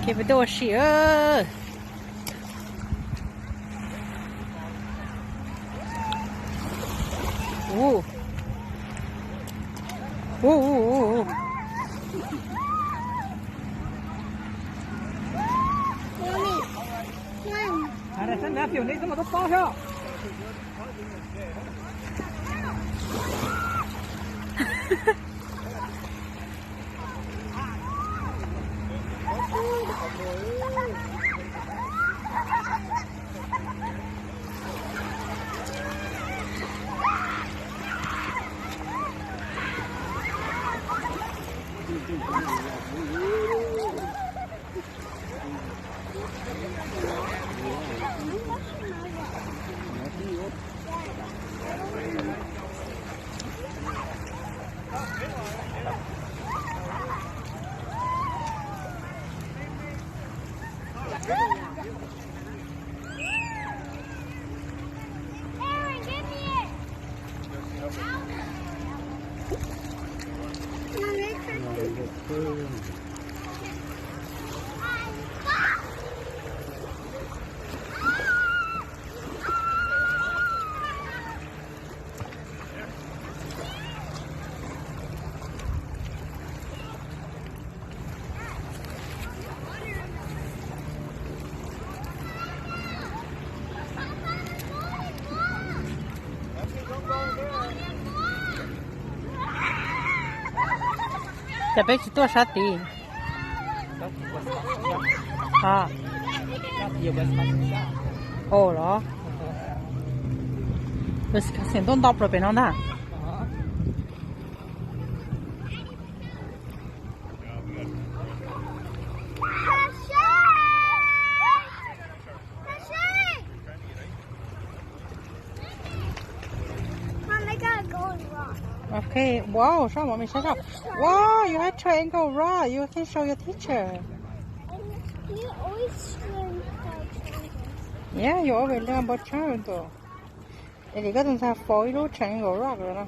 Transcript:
给不多事哦。哦，哦哦哦！哎，这两表你这么多包票。这辈子多少地？啊？哦了。Pues casi en donde proprio non da. Okay, wow, show mommy, show. Wow, you had triangle raw. You can show your teacher. You always learn about triangles. Yeah, you always learn about triangle. Thì có thằng sao phối lúa triangle raw rồi đó.